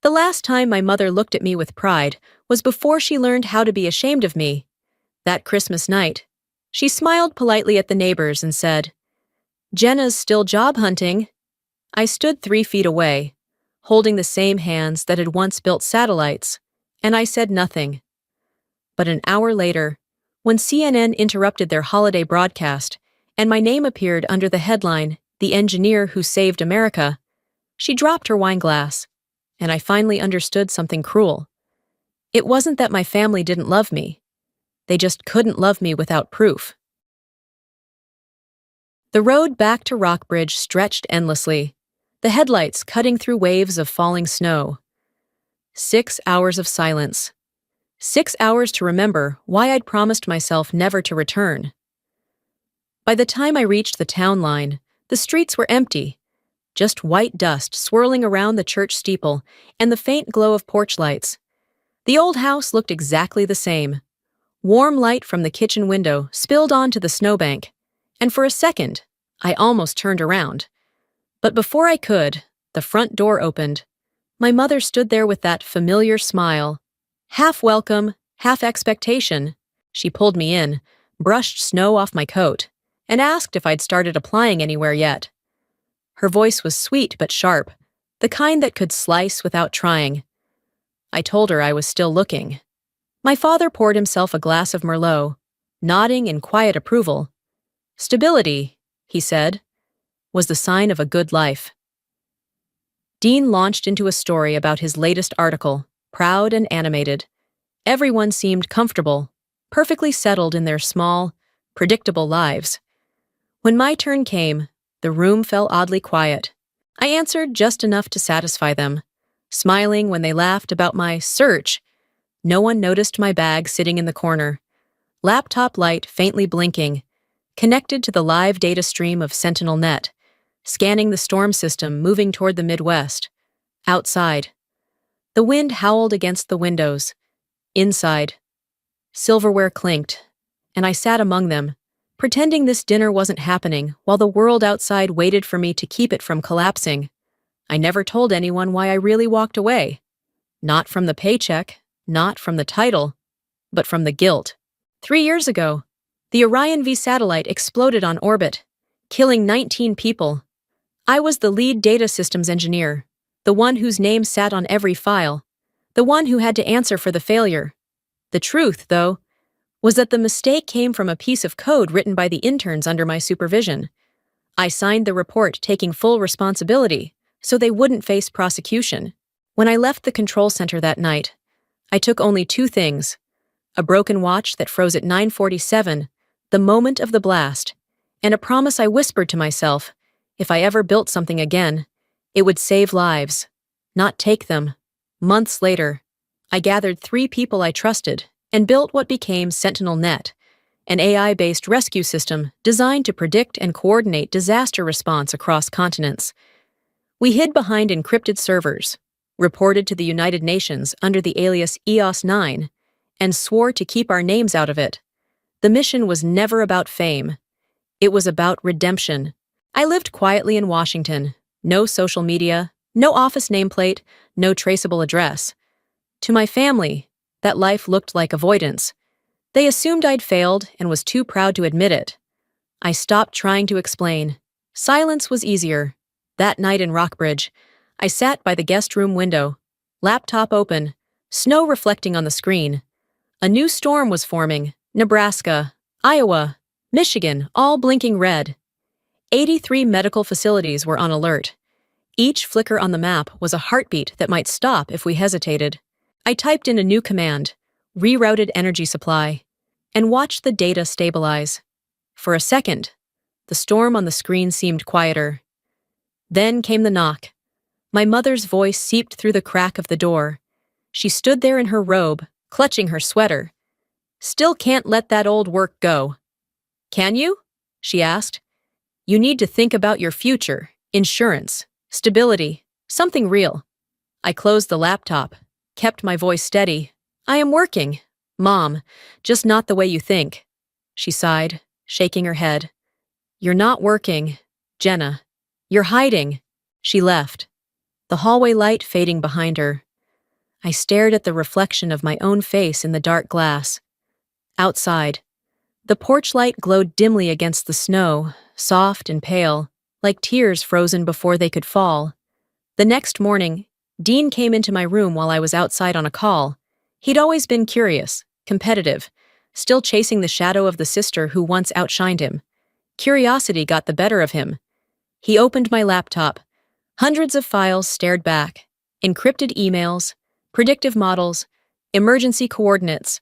The last time my mother looked at me with pride was before she learned how to be ashamed of me. That Christmas night, she smiled politely at the neighbors and said, "Jenna's still job hunting." I stood 3 feet away, holding the same hands that had once built satellites, and I said nothing. But an hour later, when CNN interrupted their holiday broadcast and my name appeared under the headline, "The Engineer Who Saved America," she dropped her wine glass, and I finally understood something cruel. It wasn't that my family didn't love me. They just couldn't love me without proof. The road back to Rockbridge stretched endlessly, the headlights cutting through waves of falling snow. 6 hours of silence. 6 hours to remember why I'd promised myself never to return. By the time I reached the town line, the streets were empty, just white dust swirling around the church steeple and the faint glow of porch lights. The old house looked exactly the same. Warm light from the kitchen window spilled onto the snowbank, and for a second, I almost turned around. But before I could, the front door opened. My mother stood there with that familiar smile. Half welcome, half expectation. She pulled me in, brushed snow off my coat, and asked if I'd started applying anywhere yet. Her voice was sweet but sharp, the kind that could slice without trying. I told her I was still looking. My father poured himself a glass of Merlot, nodding in quiet approval. "Stability," he said, "was the sign of a good life." Dean launched into a story about his latest article, proud and animated. Everyone seemed comfortable, perfectly settled in their small, predictable lives. When my turn came, the room fell oddly quiet. I answered just enough to satisfy them, smiling when they laughed about my search. No one noticed my bag sitting in the corner, laptop light faintly blinking, connected to the live data stream of SentinelNet, scanning the storm system moving toward the Midwest. Outside, the wind howled against the windows. Inside, silverware clinked, and I sat among them, pretending this dinner wasn't happening while the world outside waited for me to keep it from collapsing. I never told anyone why I really walked away. Not from the paycheck, not from the title, but from the guilt. 3 years ago, the Orion V satellite exploded on orbit, killing 19 people. I was the lead data systems engineer, the one whose name sat on every file, the one who had to answer for the failure. The truth, though, was that the mistake came from a piece of code written by the interns under my supervision. I signed the report taking full responsibility, so they wouldn't face prosecution. When I left the control center that night, I took only 2 things: a broken watch that froze at 9:47, the moment of the blast, and a promise I whispered to myself, if I ever built something again, it would save lives, not take them. Months later, I gathered 3 people I trusted and built what became SentinelNet, an AI-based rescue system designed to predict and coordinate disaster response across continents. We hid behind encrypted servers, reported to the United Nations under the alias EOS-9, and swore to keep our names out of it. The mission was never about fame. It was about redemption. I lived quietly in Washington. No social media, no office nameplate, no traceable address. To my family, that life looked like avoidance. They assumed I'd failed and was too proud to admit it. I stopped trying to explain. Silence was easier. That night in Rockbridge, I sat by the guest room window, laptop open, snow reflecting on the screen. A new storm was forming. Nebraska, Iowa, Michigan, all blinking red. 83 medical facilities were on alert. Each flicker on the map was a heartbeat that might stop if we hesitated. I typed in a new command, rerouted energy supply, and watched the data stabilize. For a second, the storm on the screen seemed quieter. Then came the knock. My mother's voice seeped through the crack of the door. She stood there in her robe, clutching her sweater. "Still can't let that old work go." "Can you?" she asked. "You need to think about your future, insurance, stability, something real." I closed the laptop, kept my voice steady. "I am working, Mom, just not the way you think." She sighed, shaking her head. "You're not working, Jenna. You're hiding." She left, the hallway light fading behind her. I stared at the reflection of my own face in the dark glass. Outside, the porch light glowed dimly against the snow, soft and pale, like tears frozen before they could fall. The next morning, Dean came into my room while I was outside on a call. He'd always been curious, competitive, still chasing the shadow of the sister who once outshined him. Curiosity got the better of him. He opened my laptop. Hundreds of files stared back. Encrypted emails, predictive models, emergency coordinates,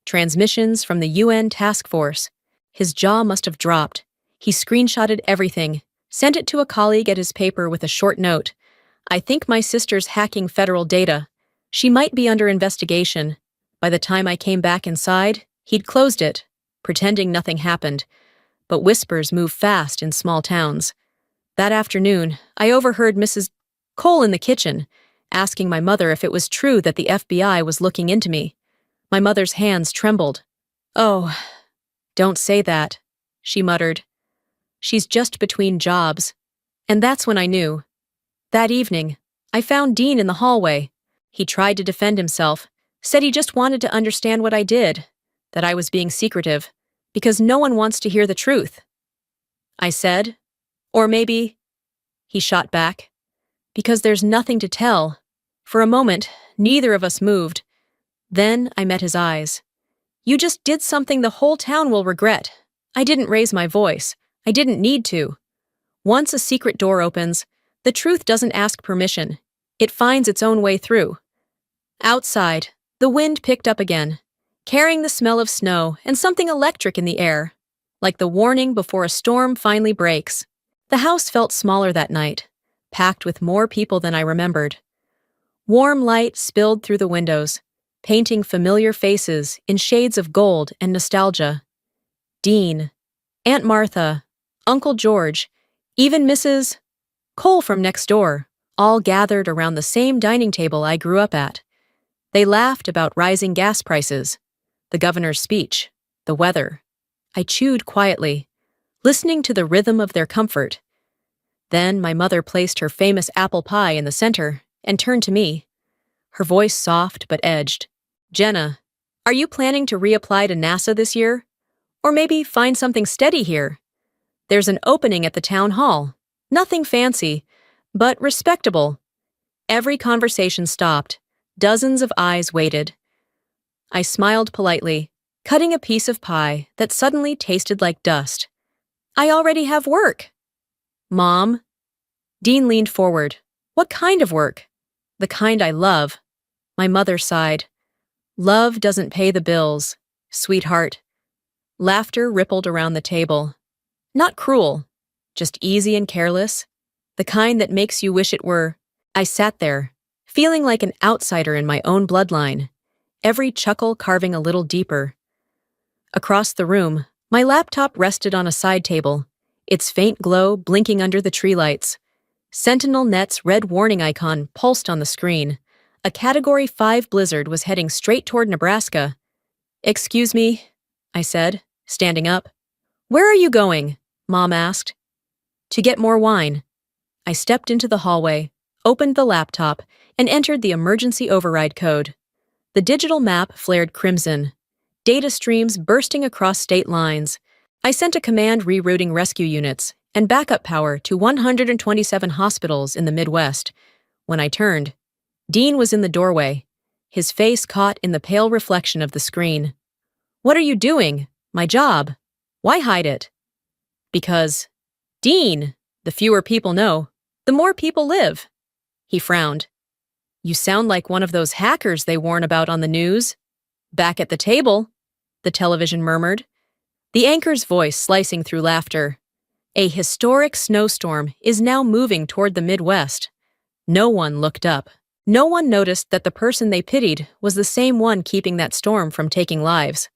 transmissions from the UN task force. His jaw must have dropped. He screenshotted everything, sent it to a colleague at his paper with a short note. I think my sister's hacking federal data. She might be under investigation. By the time I came back inside, he'd closed it, pretending nothing happened. But whispers move fast in small towns. That afternoon, I overheard Mrs. Cole in the kitchen, asking my mother if it was true that the FBI was looking into me. My mother's hands trembled. "Oh, don't say that," she muttered. "She's just between jobs." And that's when I knew. That evening, I found Dean in the hallway. He tried to defend himself, said he just wanted to understand what I did, that I was being secretive, because no one wants to hear the truth. I said, "Or maybe," he shot back, "because there's nothing to tell." For a moment, neither of us moved. Then I met his eyes. "You just did something the whole town will regret." I didn't raise my voice. I didn't need to. Once a secret door opens, the truth doesn't ask permission. It finds its own way through. Outside, the wind picked up again, carrying the smell of snow and something electric in the air, like the warning before a storm finally breaks. The house felt smaller that night, packed with more people than I remembered. Warm light spilled through the windows, painting familiar faces in shades of gold and nostalgia. Dean, Aunt Martha, Uncle George, even Mrs. Cole from next door, all gathered around the same dining table I grew up at. They laughed about rising gas prices, the governor's speech, the weather. I chewed quietly, listening to the rhythm of their comfort. Then my mother placed her famous apple pie in the center and turned to me, her voice soft but edged. "Jenna, are you planning to reapply to NASA this year? Or maybe find something steady here? There's an opening at the town hall. Nothing fancy, but respectable." Every conversation stopped. Dozens of eyes waited. I smiled politely, cutting a piece of pie that suddenly tasted like dust. "I already have work." "Mom?" Dean leaned forward. "What kind of work?" "The kind I love." My mother sighed. "Love doesn't pay the bills, sweetheart." Laughter rippled around the table. "Not cruel, just easy and careless. The kind that makes you wish it were." I sat there, feeling like an outsider in my own bloodline, every chuckle carving a little deeper. Across the room, my laptop rested on a side table, its faint glow blinking under the tree lights. SentinelNet's red warning icon pulsed on the screen. A Category 5 blizzard was heading straight toward Nebraska. "Excuse me," I said, standing up. "Where are you going?" Mom asked. "To get more wine." I stepped into the hallway, opened the laptop, and entered the emergency override code. The digital map flared crimson, data streams bursting across state lines. I sent a command rerouting rescue units and backup power to 127 hospitals in the Midwest. When I turned, Dean was in the doorway, his face caught in the pale reflection of the screen. "What are you doing?" "My job." "Why hide it?" "Because, Dean, the fewer people know, the more people live." He frowned. "You sound like one of those hackers they warn about on the news." "Back at the table," the television murmured, the anchor's voice slicing through laughter. "A historic snowstorm is now moving toward the Midwest." No one looked up. No one noticed that the person they pitied was the same one keeping that storm from taking lives.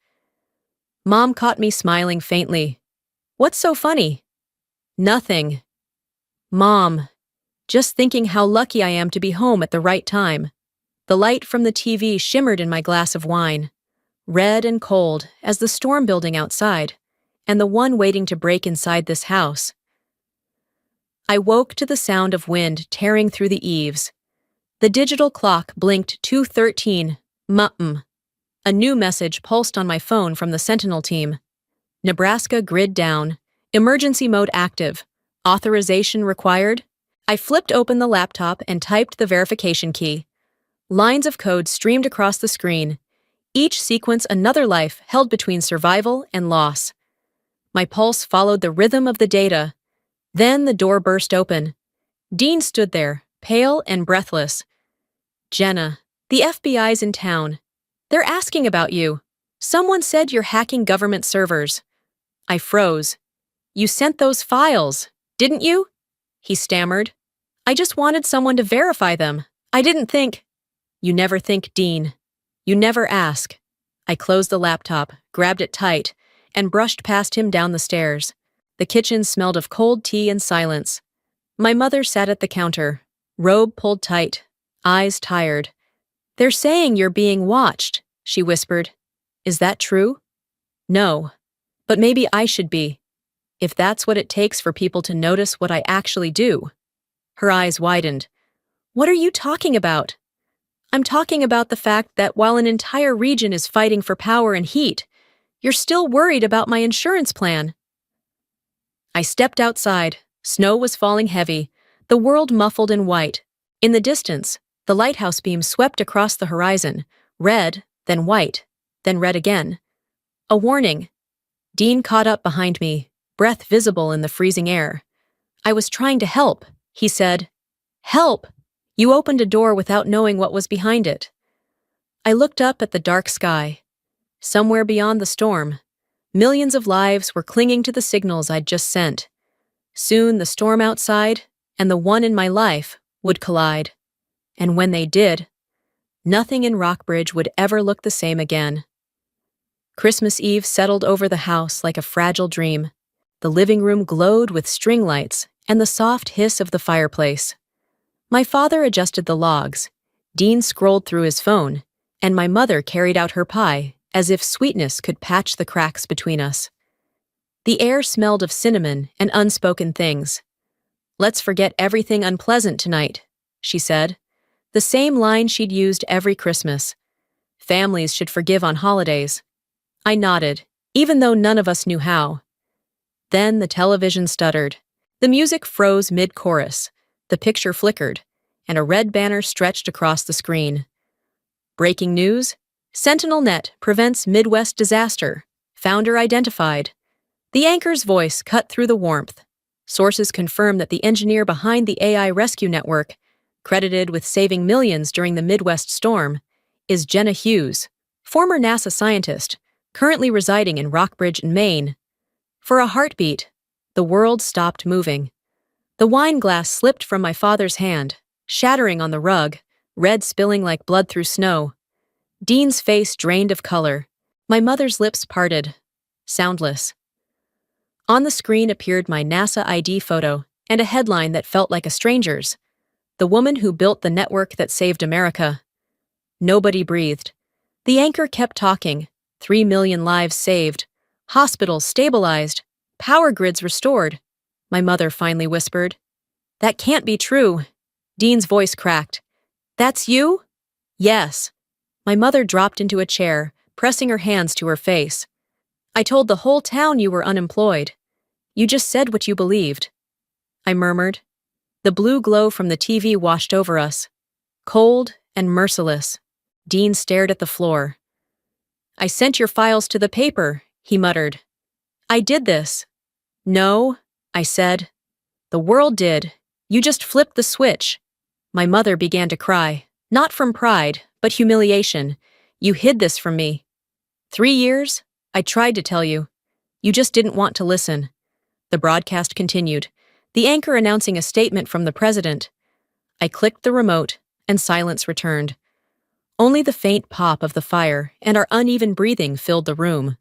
Mom caught me smiling faintly. "What's so funny?" "Nothing." "Mom, just thinking how lucky I am to be home at the right time." The light from the TV shimmered in my glass of wine, red and cold as the storm building outside, and the one waiting to break inside this house. I woke to the sound of wind tearing through the eaves. The digital clock blinked 2:13. A new message pulsed on my phone from the Sentinel team. Nebraska grid down. Emergency mode active. Authorization required. I flipped open the laptop and typed the verification key. Lines of code streamed across the screen, each sequence another life held between survival and loss. My pulse followed the rhythm of the data. Then the door burst open. Dean stood there, pale and breathless. "Jenna, the FBI's in town. They're asking about you. Someone said you're hacking government servers." I froze. "You sent those files, didn't you?" he stammered. "I just wanted someone to verify them. I didn't think—" "You never think, Dean. You never ask." I closed the laptop, grabbed it tight, and brushed past him down the stairs. The kitchen smelled of cold tea and silence. My mother sat at the counter, robe pulled tight, eyes tired. "They're saying you're being watched," she whispered. "Is that true?" "No. But maybe I should be. If that's what it takes for people to notice what I actually do." Her eyes widened. "What are you talking about?" "I'm talking about the fact that while an entire region is fighting for power and heat, you're still worried about my insurance plan." I stepped outside. Snow was falling heavy, the world muffled in white. In the distance, the lighthouse beam swept across the horizon, red, then white, then red again. A warning. Dean caught up behind me, breath visible in the freezing air. "I was trying to help," he said. "Help! You opened a door without knowing what was behind it." I looked up at the dark sky. Somewhere beyond the storm, millions of lives were clinging to the signals I'd just sent. Soon the storm outside and the one in my life would collide. And when they did, nothing in Rockbridge would ever look the same again. Christmas Eve settled over the house like a fragile dream. The living room glowed with string lights and the soft hiss of the fireplace. My father adjusted the logs, Dean scrolled through his phone, and my mother carried out her pie as if sweetness could patch the cracks between us. The air smelled of cinnamon and unspoken things. "Let's forget everything unpleasant tonight," she said. The same line she'd used every Christmas. Families should forgive on holidays. I nodded, even though none of us knew how. Then the television stuttered. The music froze mid-chorus. The picture flickered, and a red banner stretched across the screen. Breaking news: SentinelNet prevents Midwest disaster. Founder identified. The anchor's voice cut through the warmth. Sources confirm that the engineer behind the AI rescue network, credited with saving millions during the Midwest storm, is Jenna Hughes, former NASA scientist, currently residing in Rockbridge, Maine. For a heartbeat, the world stopped moving. The wine glass slipped from my father's hand, shattering on the rug, red spilling like blood through snow. Dean's face drained of color. My mother's lips parted, soundless. On the screen appeared my NASA ID photo and a headline that felt like a stranger's. "The woman who built the network that saved America." Nobody breathed. The anchor kept talking. 3 million lives saved. Hospitals stabilized. Power grids restored. My mother finally whispered. "That can't be true." Dean's voice cracked. "That's you?" "Yes." My mother dropped into a chair, pressing her hands to her face. "I told the whole town you were unemployed. You just said what you believed." I murmured. The blue glow from the TV washed over us. Cold and merciless. Dean stared at the floor. "I sent your files to the paper," he muttered. "I did this." "No," I said. "The world did. You just flipped the switch." My mother began to cry, not from pride, but humiliation. "You hid this from me." 3 years? I tried to tell you. You just didn't want to listen." The broadcast continued, the anchor announcing a statement from the president. I clicked the remote, and silence returned. Only the faint pop of the fire and our uneven breathing filled the room.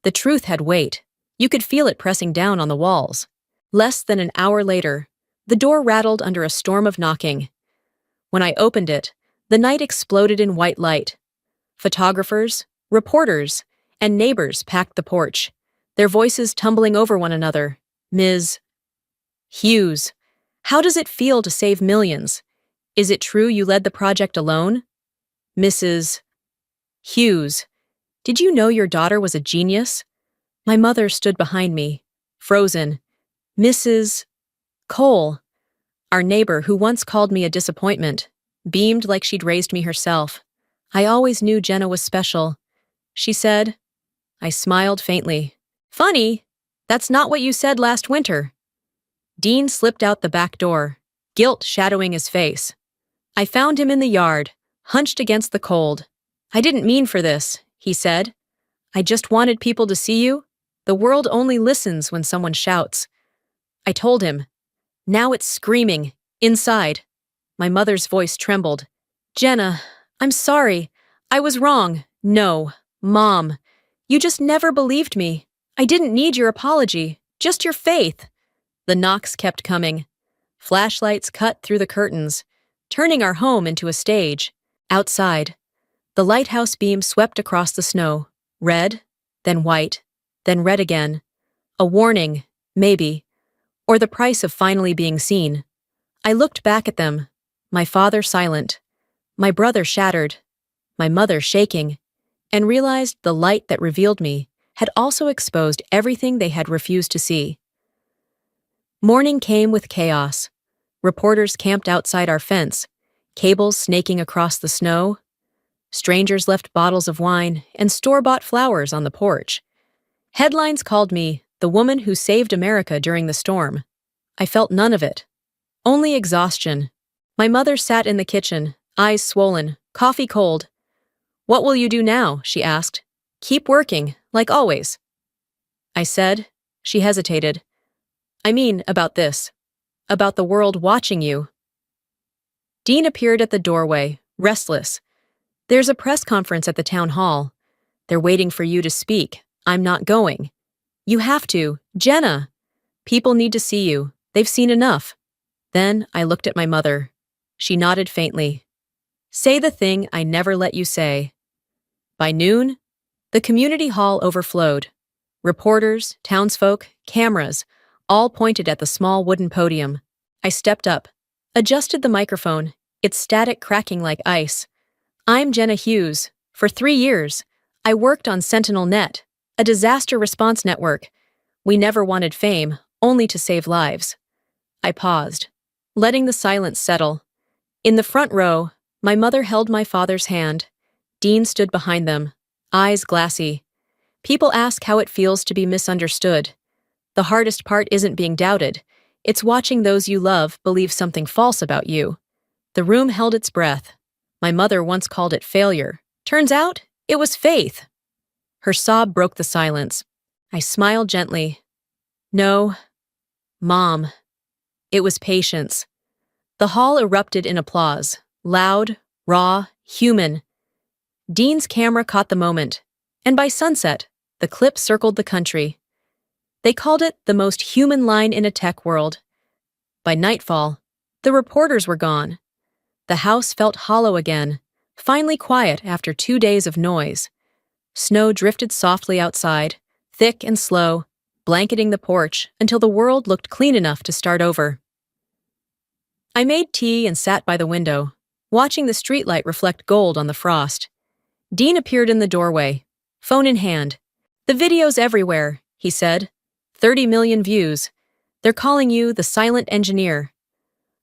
The truth had weight. You could feel it pressing down on the walls. Less than an hour later, the door rattled under a storm of knocking. When I opened it, the night exploded in white light. Photographers, reporters, and neighbors packed the porch, their voices tumbling over one another. "Ms. Hughes, how does it feel to save millions? Is it true you led the project alone? Mrs. Hughes, did you know your daughter was a genius? My mother stood behind me, frozen. Mrs. Cole, our neighbor who once called me a disappointment, beamed like she'd raised me herself. I always knew Jenna was special, she said. I smiled faintly. Funny, that's not what you said last winter. Dean slipped out the back door, guilt shadowing his face. I found him in the yard, hunched against the cold. I didn't mean for this, he said. I just wanted people to see you. The world only listens when someone shouts. I told him. Now it's screaming, inside. My mother's voice trembled. Jenna, I'm sorry. I was wrong. No, Mom. You just never believed me. I didn't need your apology, just your faith. The knocks kept coming. Flashlights cut through the curtains, turning our home into a stage. Outside, the lighthouse beam swept across the snow, red, then white, then red again. A warning, maybe, or the price of finally being seen. I looked back at them, my father silent, my brother shattered, my mother shaking, and realized the light that revealed me had also exposed everything they had refused to see. Morning came with chaos. Reporters camped outside our fence, cables snaking across the snow. Strangers left bottles of wine and store-bought flowers on the porch. Headlines called me the woman who saved America during the storm. I felt none of it. Only exhaustion. My mother sat in the kitchen, eyes swollen, coffee cold. What will you do now? She asked. Keep working, like always. I said. She hesitated. I mean, about this. About the world watching you. Dean appeared at the doorway, restless. There's a press conference at the town hall. They're waiting for you to speak. I'm not going. You have to. Jenna! People need to see you. They've seen enough. Then I looked at my mother. She nodded faintly. Say the thing I never let you say. By noon, the community hall overflowed. Reporters, townsfolk, cameras, all pointed at the small wooden podium. I stepped up, adjusted the microphone, its static cracking like ice. I'm Jenna Hughes. For 3 years, I worked on Sentinel-Net, a disaster response network. We never wanted fame, only to save lives. I paused, letting the silence settle. In the front row, my mother held my father's hand. Dean stood behind them, eyes glassy. People ask how it feels to be misunderstood. The hardest part isn't being doubted. It's watching those you love believe something false about you. The room held its breath. My mother once called it failure. Turns out, it was faith. Her sob broke the silence. I smiled gently. No, Mom. It was patience. The hall erupted in applause, loud, raw, human. Dean's camera caught the moment, and by sunset, the clip circled the country. They called it the most human line in a tech world. By nightfall, the reporters were gone. The house felt hollow again, finally quiet after 2 days of noise. Snow drifted softly outside, thick and slow, blanketing the porch until the world looked clean enough to start over. I made tea and sat by the window, watching the streetlight reflect gold on the frost. Dean appeared in the doorway, phone in hand. The video's everywhere, he said. 30 million views. They're calling you the silent engineer.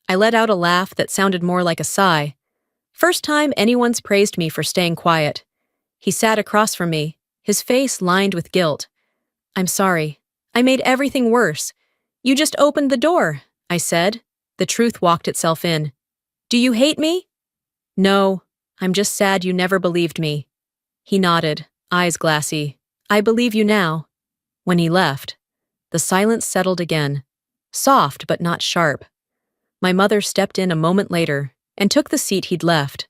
I let out a laugh that sounded more like a sigh. First time anyone's praised me for staying quiet. He sat across from me, his face lined with guilt. I'm sorry. I made everything worse. You just opened the door, I said. The truth walked itself in. Do you hate me? No, I'm just sad you never believed me. He nodded, eyes glassy. I believe you now. When he left, the silence settled again, soft but not sharp. My mother stepped in a moment later and took the seat he'd left.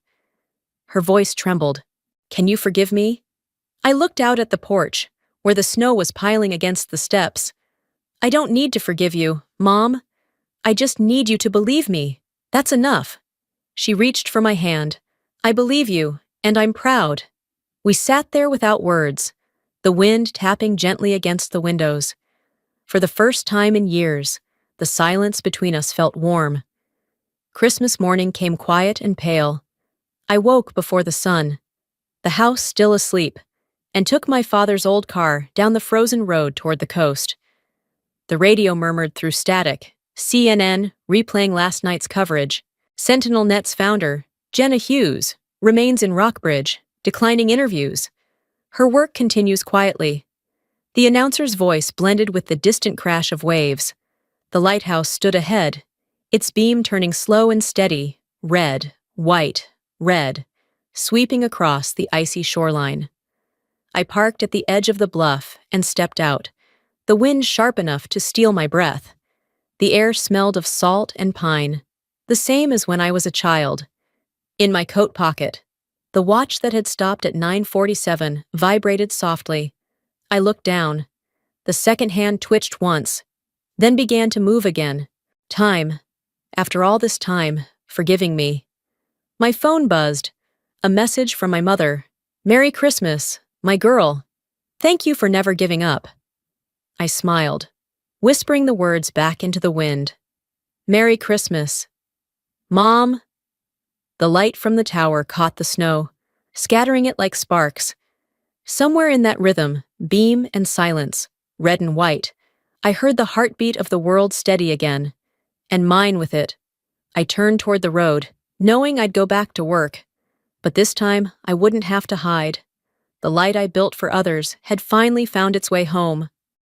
Her voice trembled. Can you forgive me? I looked out at the porch, where the snow was piling against the steps. I don't need to forgive you, Mom. I just need you to believe me. That's enough. She reached for my hand. I believe you, and I'm proud. We sat there without words, the wind tapping gently against the windows. For the first time in years, the silence between us felt warm. Christmas morning came quiet and pale. I woke before the sun, the house still asleep, and took my father's old car down the frozen road toward the coast. The radio murmured through static, CNN replaying last night's coverage. Sentinel-Net's founder, Jenna Hughes, remains in Rockbridge, declining interviews. Her work continues quietly. The announcer's voice blended with the distant crash of waves. The lighthouse stood ahead, its beam turning slow and steady, red, white, red, sweeping across the icy shoreline. I parked at the edge of the bluff and stepped out, the wind sharp enough to steal my breath. The air smelled of salt and pine, the same as when I was a child. In my coat pocket, the watch that had stopped at 9:47 vibrated softly. I looked down. The second hand twitched once, then began to move again. Time, after all this time, forgiving me. My phone buzzed. A message from my mother. "Merry Christmas, my girl. Thank you for never giving up." I smiled, whispering the words back into the wind. "Merry Christmas. Mom." The light from the tower caught the snow, scattering it like sparks. Somewhere in that rhythm, beam and silence, red and white, I heard the heartbeat of the world steady again, and mine with it. I turned toward the road, knowing I'd go back to work. But this time, I wouldn't have to hide. The light I built for others had finally found its way home.